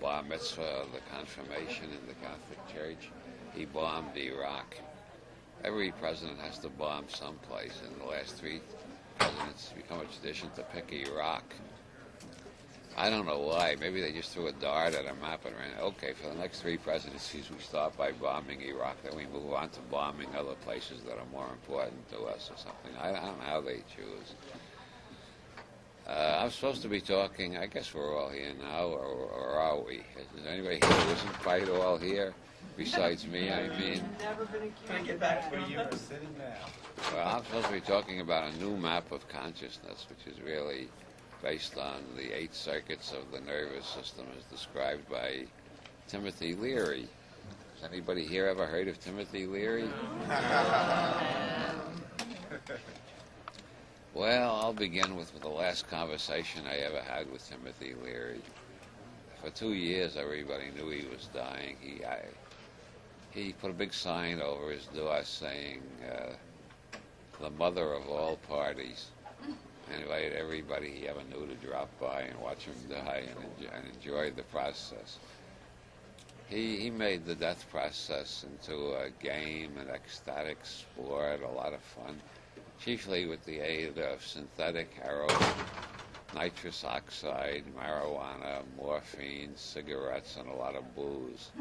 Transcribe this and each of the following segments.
bar mitzvah, the confirmation in the Catholic Church. He bombed Iraq. Every president has to bomb someplace. In the last 3 presidents, it's become a tradition to pick Iraq. I don't know why. Maybe they just threw a dart at a map and ran, okay, for the next 3 presidencies, we start by bombing Iraq, then we move on to bombing other places that are more important to us or something. I don't know how they choose. I'm supposed to be talking, I guess we're all here now, or are we? Is there anybody here who isn't quite all here? Besides me, I mean. Can I get back to where you were sitting now? Well, I'm supposed to be talking about a new map of consciousness, which is really based on the 8 circuits of the nervous system as described by Timothy Leary. Has anybody here ever heard of Timothy Leary? Well, I'll begin with the last conversation I ever had with Timothy Leary. For 2 years, everybody knew he was dying. He put a big sign over his door saying, the mother of all parties. And invited everybody he ever knew to drop by and watch him die and enjoy the process. He made the death process into a game, an ecstatic sport, a lot of fun, chiefly with the aid of synthetic heroin, nitrous oxide, marijuana, morphine, cigarettes, and a lot of booze.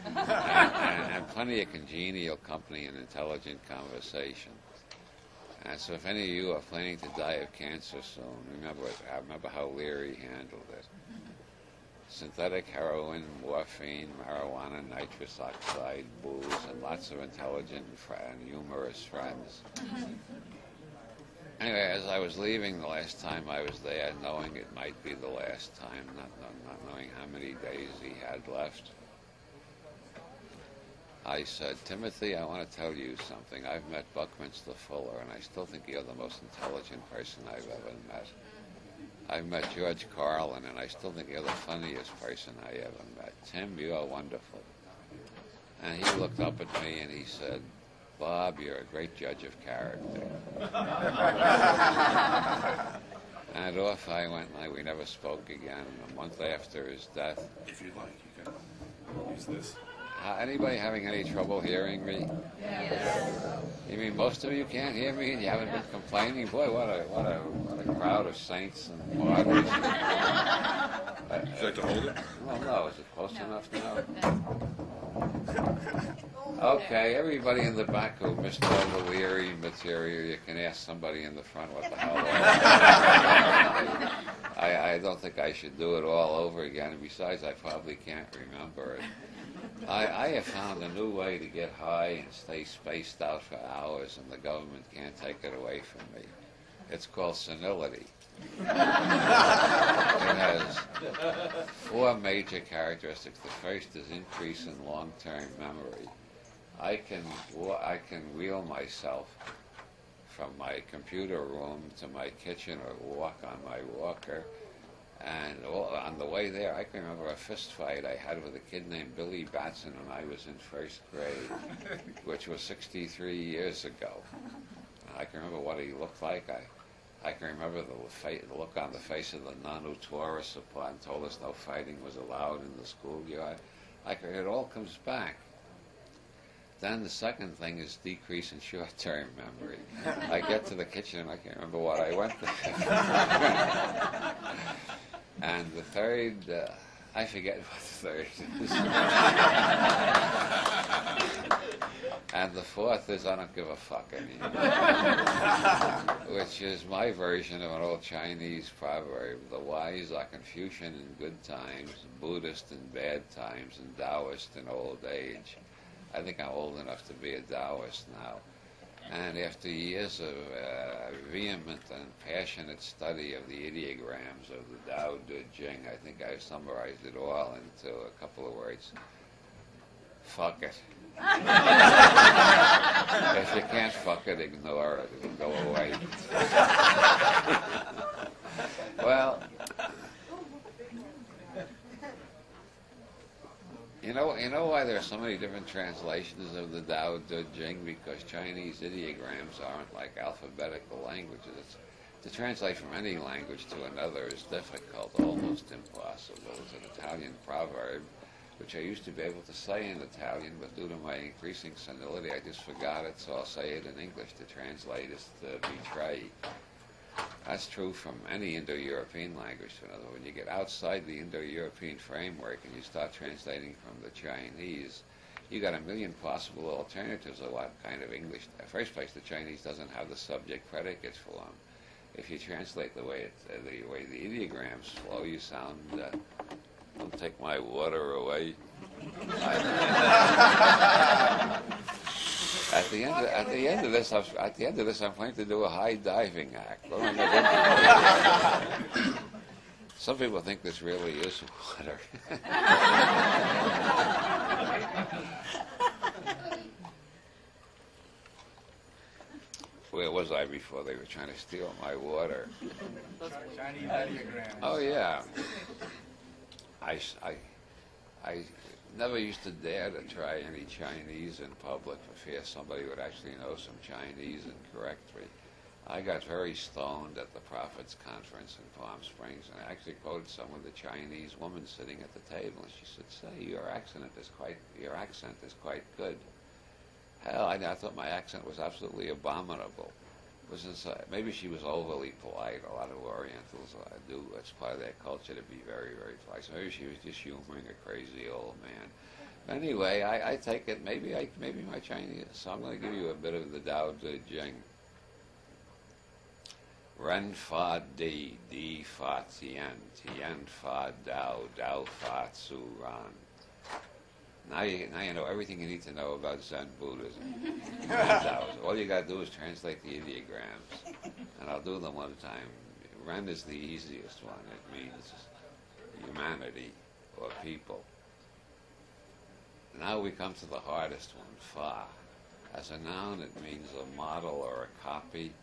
and plenty of congenial company and intelligent conversation. And so if any of you are planning to die of cancer soon, remember how Leary handled it. Synthetic heroin, morphine, marijuana, nitrous oxide, booze, and lots of intelligent and humorous friends. Anyway, as I was leaving the last time I was there, knowing it might be the last time, not knowing how many days he had left, I said, Timothy, I want to tell you something. I've met Buckminster Fuller, and I still think you're the most intelligent person I've ever met. I've met George Carlin, and I still think you're the funniest person I ever met. Tim, you are wonderful. And he looked up at me and he said, Bob, you're a great judge of character. And off I went, and we never spoke again. A month after his death. If you'd like, you can use this. Anybody having any trouble hearing me? Yes. You mean most of you can't hear me and you haven't been complaining? Boy, what a crowd of saints and martyrs. Would you like to hold it? Well, no. Is it close enough now? Okay, everybody in the back who missed all the Leary material, you can ask somebody in the front what the hell I don't think I should do it all over again. And besides, I probably can't remember it. I have found a new way to get high and stay spaced out for hours, and the government can't take it away from me. It's called senility. It has 4 major characteristics. The first is increase in long-term memory. I can wheel myself from my computer room to my kitchen or walk on my walker. And on the way there, I can remember a fist fight I had with a kid named Billy Batson when I was in 1st grade, which was 63 years ago. And I can remember what he looked like. I can remember the look on the face of the nun who tore us apart and told us no fighting was allowed in the schoolyard. It all comes back. Then the second thing is decrease in short-term memory. I get to the kitchen and I can't remember what I went to. And the third, I forget what the third is. And the fourth is I don't give a fuck anymore. Which is my version of an old Chinese proverb. The wise are Confucian in good times, Buddhist in bad times, and Taoist in old age. I think I'm old enough to be a Taoist now. And after years of vehement and passionate study of the ideograms of the Tao Te Ching, I think I've summarized it all into a couple of words. Fuck it. If you can't fuck it, ignore it. It'll go away. Well, you know why there are so many different translations of the Tao Te Ching? Because Chinese ideograms aren't like alphabetical languages. To translate from any language to another is difficult, almost impossible. There's an Italian proverb, which I used to be able to say in Italian, but due to my increasing senility, I just forgot it, so I'll say it in English. To translate is to betray. That's true from any Indo-European language to another. When you get outside the Indo-European framework and you start translating from the Chinese, you got a million possible alternatives of what kind of English. In the first place, the Chinese doesn't have the subject-predicates form. If you translate the way the ideograms flow, you sound. Don't take my water away. At the end of this, I'm planning to do a high diving act. Some people think this really is water. Where was I before they were trying to steal my water? Chinese ideograms. Oh yeah. I never used to dare to try any Chinese in public for fear somebody would actually know some Chinese and correct me. I got very stoned at the Prophets Conference in Palm Springs, and I actually quoted someone, the Chinese woman sitting at the table, and she said, "Say, your accent is quite good." Hell, I thought my accent was absolutely abominable. Maybe she was overly polite. A lot of Orientals do. It's part of their culture to be very, very polite. So maybe she was just humoring a crazy old man. But anyway, I take it. Maybe my Chinese. So I'm going to give you a bit of the Tao Te Ching. Ren fa di fa tien, tien fa dao, dao fa tsu ran. Now you know everything you need to know about Zen Buddhism. All you got to do is translate the ideograms, and I'll do them one time. Ren is the easiest one. It means humanity or people. Now we come to the hardest one, fa. As a noun, it means a model or a copy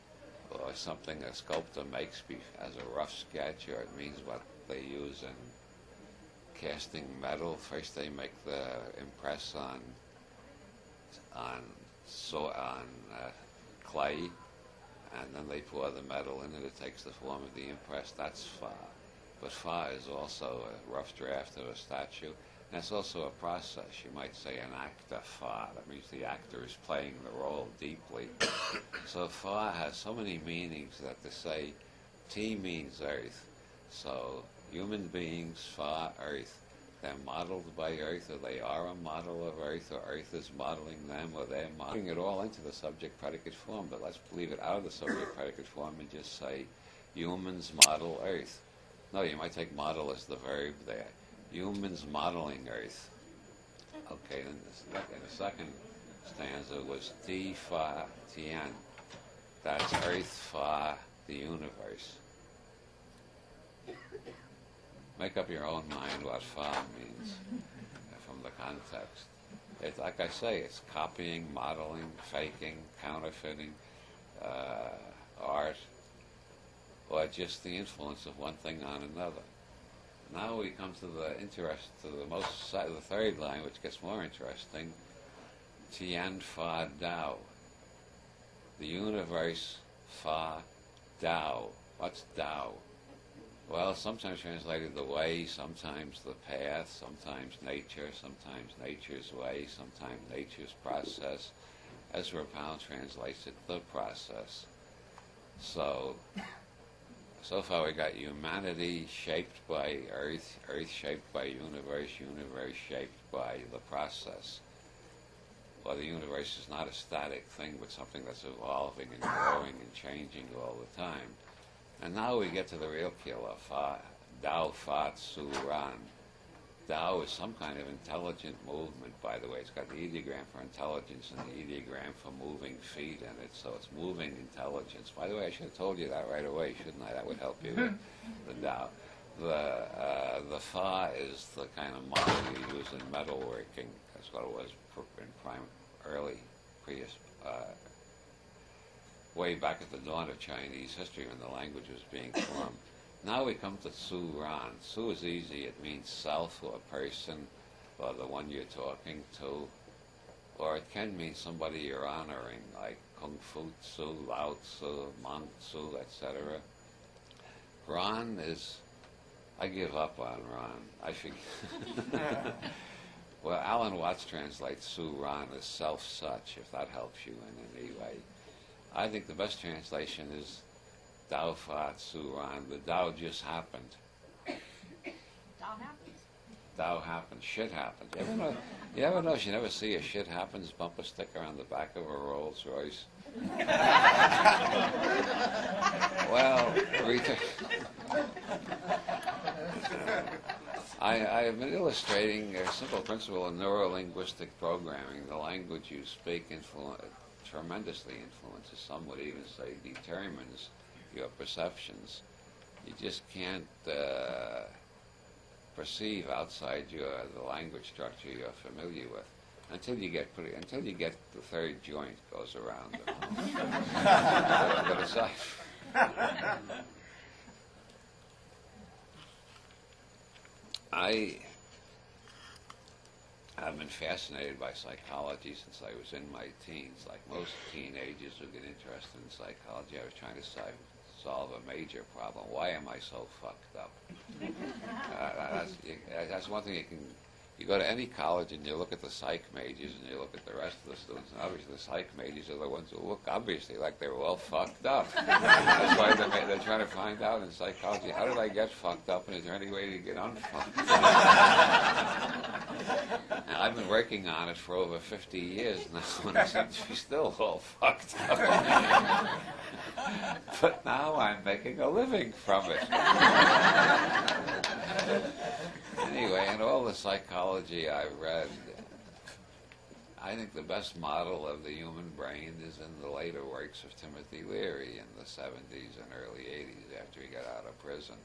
or something a sculptor makes as a rough sketch, or it means what they use in casting metal. First they make the impress on clay, and then they pour the metal in it. It takes the form of the impress. That's fa. But fa is also a rough draft of a statue. And it's also a process. You might say an actor fa. That means the actor is playing the role deeply. So fa has so many meanings that to say T means earth. So human beings, fa, earth. They're modeled by earth, or they are a model of earth, or earth is modeling them, or they're modeling it all into the subject-predicate form. But let's leave it out of the subject-predicate form and just say humans model earth. No, you might take model as the verb there. Humans modeling earth. Okay, then the second stanza was Ti Fa Tien. That's earth, fa, the universe. Make up your own mind what fa means from the context. It's like I say, it's copying, modeling, faking, counterfeiting, art, or just the influence of one thing on another. Now we come to the third line, which gets more interesting. Tian Fa Dao. The universe, Fa Dao. What's Dao? Well, sometimes translated the way, sometimes the path, sometimes nature, sometimes nature's way, sometimes nature's process. Ezra Pound translates it the process. So far we got humanity shaped by earth, earth shaped by universe, universe shaped by the process. Well, the universe is not a static thing, but something that's evolving and growing and changing all the time. And now we get to the real killer, Fa, Dao Fa Tsu Ran. Dao is some kind of intelligent movement, by the way. It's got the ideogram for intelligence and the ideogram for moving feet in it, so it's moving intelligence. By the way, I should have told you that right away, shouldn't I? That would help you with the Dao. The Fa is the kind of model you use in metalworking. That's what it was in way back at the dawn of Chinese history when the language was being formed. Now we come to Tsu Ran. Tsu is easy. It means self or person or the one you're talking to. Or it can mean somebody you're honoring, like Kung Fu Tzu, Lao Tzu, Monk Tzu, etc. Ron is, I give up on Ron. I forget. Well, Alan Watts translates Sue Ron as self-such, if that helps you in any way. I think the best translation is Tao Fat Sue Ron. The Tao just happened. Tao happens. Tao happens. Shit happens. You ever notice you never see a shit happens bumper sticker on the back of a Rolls Royce? Well, I have been illustrating a simple principle in neurolinguistic programming. The language you speak tremendously influences, some would even say determines your perceptions. You just can't perceive outside the language structure you're familiar with until you get the third joint goes around. But aside. I've been fascinated by psychology since I was in my teens. Like most teenagers who get interested in psychology, I was trying to solve a major problem. Why am I so fucked up? That's one thing you go to any college and you look at the psych majors and you look at the rest of the students, and obviously the psych majors are the ones who look obviously like they were all fucked up. That's why they're trying to find out in psychology, how did I get fucked up and is there any way to get unfucked? And I've been working on it for over 50 years now, and she's still all fucked up. But now I'm making a living from it. Anyway, in all the psychology I've read, I think the best model of the human brain is in the later works of Timothy Leary in the 70s and early 80s after he got out of prison.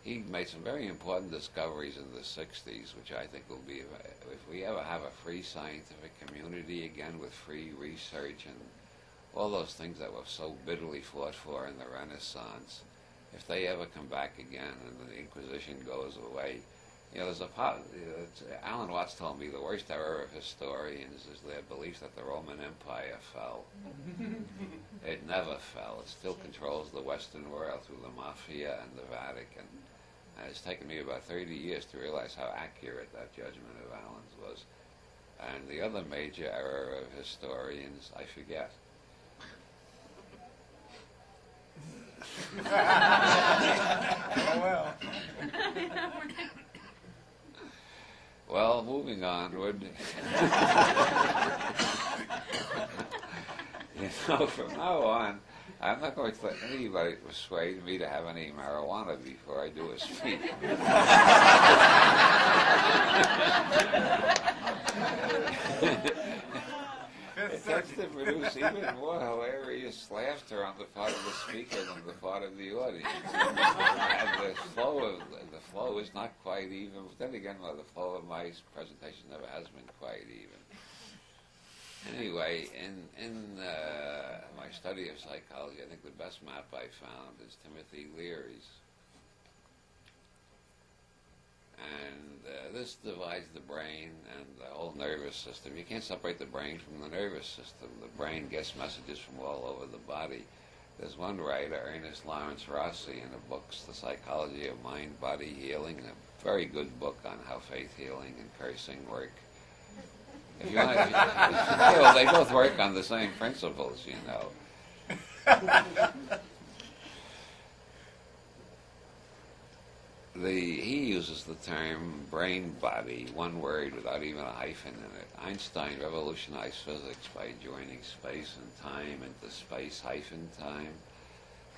He made some very important discoveries in the 60s, which I think will be, if we ever have a free scientific community again with free research and all those things that were so bitterly fought for in the Renaissance, if they ever come back again and the Inquisition goes away, there's Alan Watts told me the worst error of historians is their belief that the Roman Empire fell. It never fell. It still controls the Western world through the Mafia and the Vatican. And it's taken me about 30 years to realize how accurate that judgment of Alan's was. And the other major error of historians, I forget. Oh, well. Well, moving onward. From now on, I'm not going to let anybody persuade me to have any marijuana before I do a speech. It tends to produce even more hilarious laughter on the part of the speaker than the part of the audience. And the flow is not quite even. But then again, the flow of my presentation never has been quite even. Anyway, in my study of psychology, I think the best map I found is Timothy Leary's. And this divides the brain and the whole nervous system. You can't separate the brain from the nervous system. The brain gets messages from all over the body. There's one writer, Ernest Lawrence Rossi, in the books, The Psychology of Mind, Body Healing, a very good book on how faith healing and cursing work. If you want, well, they both work on the same principles, you know. He uses the term brain-body, one word without even a hyphen in it. Einstein revolutionized physics by joining space and time into space-time.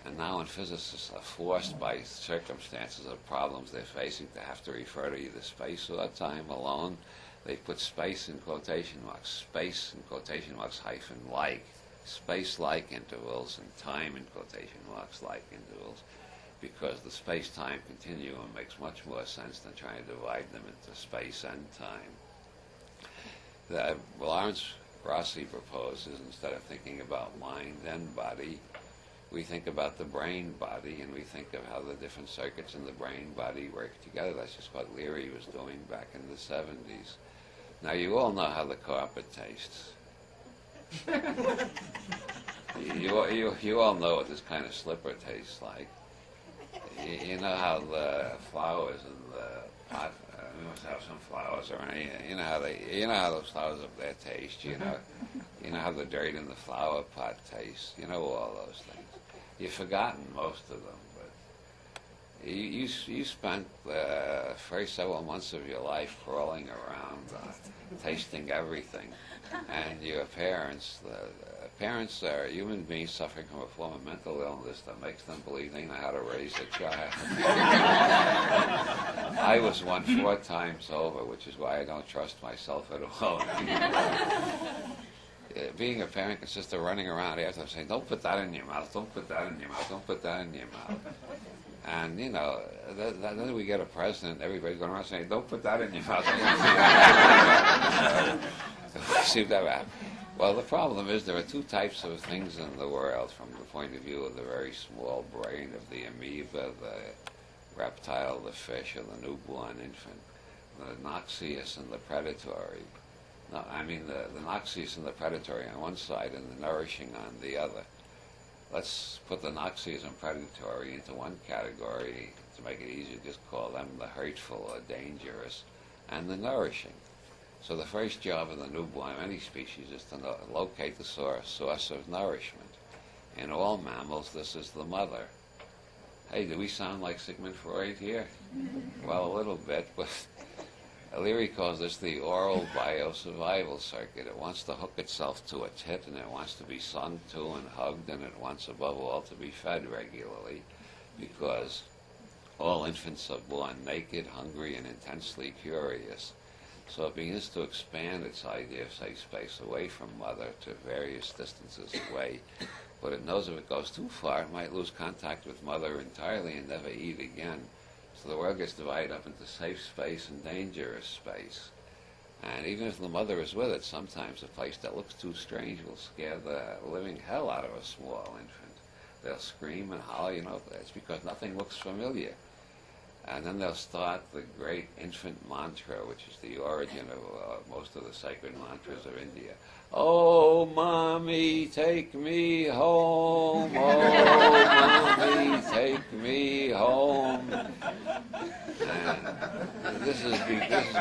And now when physicists are forced by circumstances or problems they're facing to have to refer to either space or time alone, they put space in quotation marks, space in quotation marks hyphen like, space-like intervals, and time in quotation marks like intervals, because the space-time continuum makes much more sense than trying to divide them into space and time. Lawrence Rossi proposes, instead of thinking about mind and body, we think about the brain-body, and we think of how the different circuits in the brain-body work together. That's just what Leary was doing back in the 70s. Now, you all know how the carpet tastes. You all know what this kind of slipper tastes like. You know how the flowers in the pot, we must have some flowers around. You know how those flowers have their taste. You know how the dirt in the flower pot tastes. You know all those things. You've forgotten most of them, but you spent the first several months of your life crawling around, tasting everything, and your parents. Parents are human beings suffering from a form of mental illness that makes them believe they know how to raise a child. I was one 4 times over, which is why I don't trust myself at all. Being a parent consists of running around after saying, don't put that in your mouth, don't put that in your mouth, don't put that in your mouth. And, you know, then we get a president, everybody's going around saying, don't put that in your mouth. See that happen. Well, the problem is there are 2 types of things in the world from the point of view of the very small brain of the amoeba, the reptile, the fish, or the newborn infant. The noxious and the predatory. No, I mean the noxious and the predatory on one side and the nourishing on the other. Let's put the noxious and predatory into one category to make it easier. Just call them the hurtful or dangerous and the nourishing. So the first job of the newborn of any species is to locate the source of nourishment. In all mammals, this is the mother. Hey, do we sound like Sigmund Freud here? Well, a little bit, but Leary calls this the oral biosurvival circuit. It wants to hook itself to a tit, and it wants to be sung to and hugged, and it wants, above all, to be fed regularly, because all infants are born naked, hungry, and intensely curious. So it begins to expand its idea of safe space away from mother to various distances away. But it knows if it goes too far, it might lose contact with mother entirely and never eat again. So the world gets divided up into safe space and dangerous space. And even if the mother is with it, sometimes a place that looks too strange will scare the living hell out of a small infant. They'll scream and holler, you know, it's because nothing looks familiar. And then they'll start the great infant mantra, which is the origin of most of the sacred mantras of India. Oh, Mommy, take me home. Oh, Mommy, take me home. And this is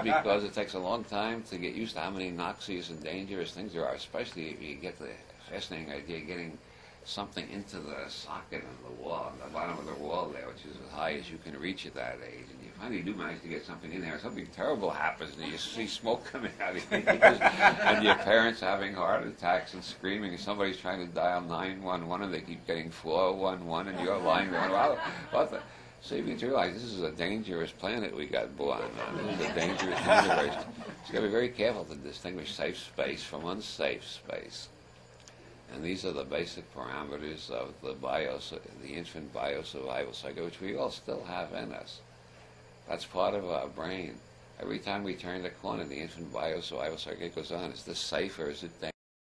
because it takes a long time to get used to how many noxious and dangerous things there are, especially if you get the fascinating idea of getting something into the socket on the wall, on the bottom of the wall there, which is as high as you can reach at that age. And you finally do manage to get something in there. Something terrible happens, and you see smoke coming out of your ears, and your parents having heart attacks and screaming, and somebody's trying to dial 911, and they keep getting 411, and you're lying there. Wow, what the? So you begin to realize this is a dangerous planet we got born on. This is a dangerous universe. So you've got to be very careful to distinguish safe space from unsafe space. And these are the basic parameters of the infant biosurvival cycle, which we all still have in us. That's part of our brain. Every time we turn the corner, the infant biosurvival cycle goes on. Is this safe or is it dangerous?